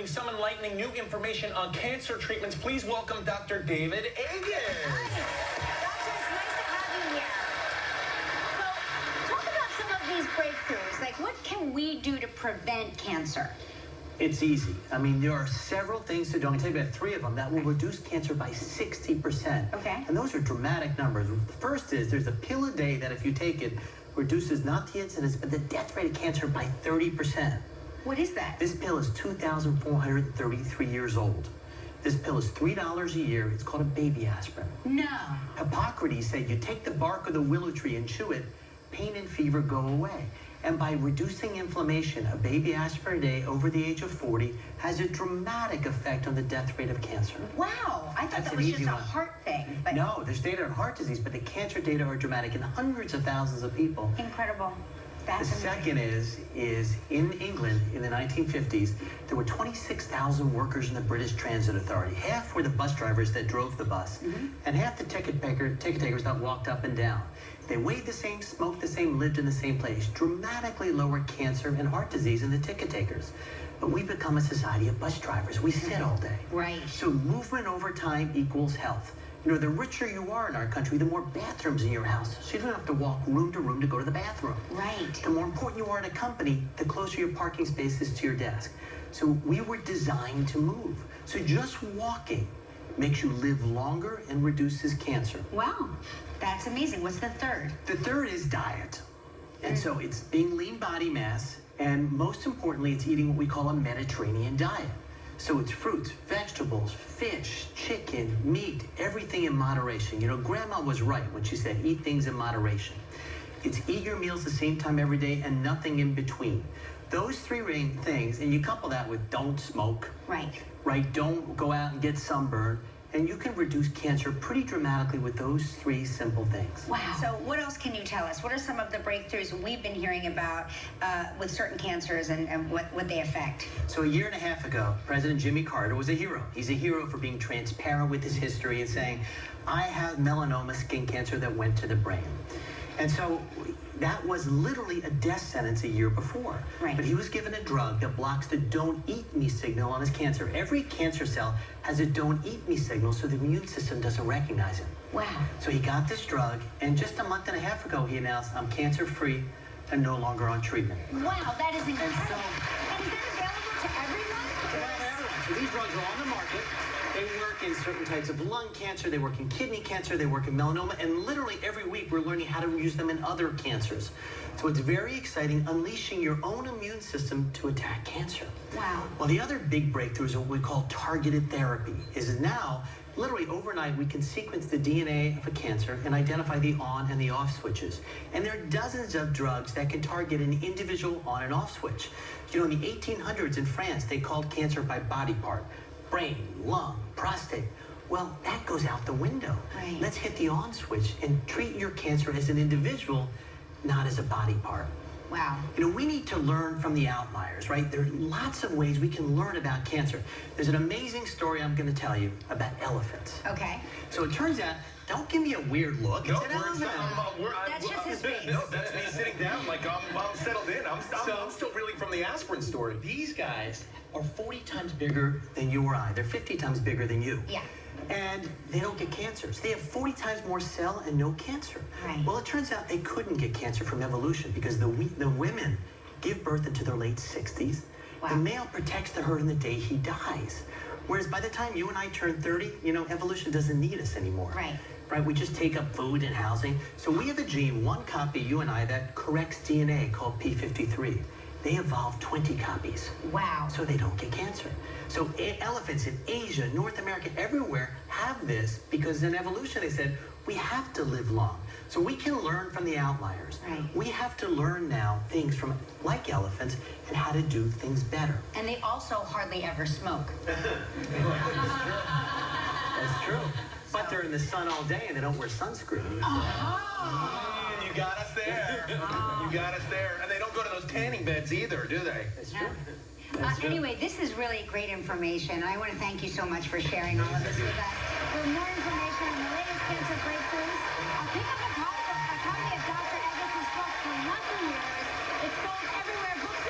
bring some enlightening new information on cancer treatments. Please welcome Dr. David Agin. Doctor, it's nice to have you here. So, talk about some of these breakthroughs. Like, what can we do to prevent cancer? It's easy. I mean, there are several things to do. I'm going to tell you about 3 of them that will reduce cancer by 60%. Okay. And those are dramatic numbers. The first is there's a pill a day that if you take it, reduces not the incidence, but the death rate of cancer by 30%. What is that? This pill is 2,433 years old. This pill is $3 a year. It's called a baby aspirin. No. Hippocrates said you take the bark of the willow tree and chew it, pain and fever go away. And by reducing inflammation, a baby aspirin a day over the age of 40 has a dramatic effect on the death rate of cancer. Wow, I thought That's that an was just easy a one. heart thing. But No, there's data on heart disease, but the cancer data are dramatic in hundreds of thousands of people. Incredible. The Fascinating. second is in England in the 1950s, there were 26,000 workers in the British Transit Authority. Half were the bus drivers that drove the bus, and half the ticket takers that walked up and down. They weighed the same, smoked the same, lived in the same place. Dramatically lowered cancer and heart disease in the ticket takers. But we've become a society of bus drivers. We sit all day. Right. So movement over time equals health. You know, the richer you are in our country, the more bathrooms in your house. So you don't have to walk room to room to go to the bathroom. Right. The more important you are in a company, the closer your parking space is to your desk. So we were designed to move. So just walking makes you live longer and reduces cancer. Wow, that's amazing. What's the third? The third is diet. And so it's being lean body mass, and most importantly, it's eating what we call a Mediterranean diet. So it's fruits, vegetables, fish, chicken, meat, everything in moderation. You know, Grandma was right when she said, eat things in moderation. It's eat your meals the same time every day and nothing in between. Those 3 things, and you couple that with don't smoke, Right. don't go out and get sunburned, and you can reduce cancer pretty dramatically with those 3 simple things. Wow. So what else can you tell us? What are some of the breakthroughs we've been hearing about with certain cancers and what they affect? So a year and a half ago, President Jimmy Carter was a hero. He's a hero for being transparent with his history and saying, I have melanoma skin cancer that went to the brain. And so that was literally a death sentence a year before. Right. But he was given a drug that blocks the don't eat me signal on his cancer. Every cancer cell has a don't eat me signal, so the immune system doesn't recognize it. Wow. So he got this drug, and just a month and a half ago, he announced, I'm cancer-free and no longer on treatment. Wow, that is incredible. And so- And is that available to everyone? So these drugs are on the market. They work in certain types of lung cancer, they work in kidney cancer, they work in melanoma, and literally every week we're learning how to use them in other cancers. So it's very exciting, unleashing your own immune system to attack cancer. Wow. Well, the other big breakthroughs are what we call targeted therapy. Is now, literally overnight, we can sequence the DNA of a cancer and identify the on and the off switches. And there are dozens of drugs that can target an individual on and off switch. You know, in the 1800s in France, they called cancer by body part. Brain, lung, prostate. Well, that goes out the window. Right. Let's hit the on switch and treat your cancer as an individual, not as a body part. Wow. You know, we need to learn from the outliers, right? There are lots of ways we can learn about cancer. There's an amazing story I'm going to tell you about elephants. Okay. So it turns out, don't give me a weird look. No, It's an elephant. That's just his face. No, that's me sitting down like I'm settled in. I'm still reeling from the aspirin story. These guys are 40 times bigger than you or I. They're 50 times bigger than you. Yeah. And they don't get cancers. They have 40 times more cell and no cancer. Right. Well, it turns out they couldn't get cancer from evolution because the women give birth into their late 60s. Wow. The male protects the herd in the day he dies. Whereas by the time you and I turn 30, you know, evolution doesn't need us anymore. Right. Right, we just take up food and housing. So we have a gene, one copy, you and I, that corrects DNA called P53. They evolved 20 copies. Wow. So they don't get cancer. So elephants in Asia, North America, everywhere have this because in evolution they said, we have to live long. So we can learn from the outliers. Right. We have to learn now things from, like elephants, and how to do things better. And they also hardly ever smoke. That's true. But they're in the sun all day and they don't wear sunscreen. You got us there. You got us there. And they don't go to those tanning beds either, do they? That's true. Anyway, this is really great information. I want to thank you so much for sharing all of this with us. For more information on the latest cancer breakthroughs, pick up a copy of Dr. Agus's book, For Lucky Years. It's sold everywhere books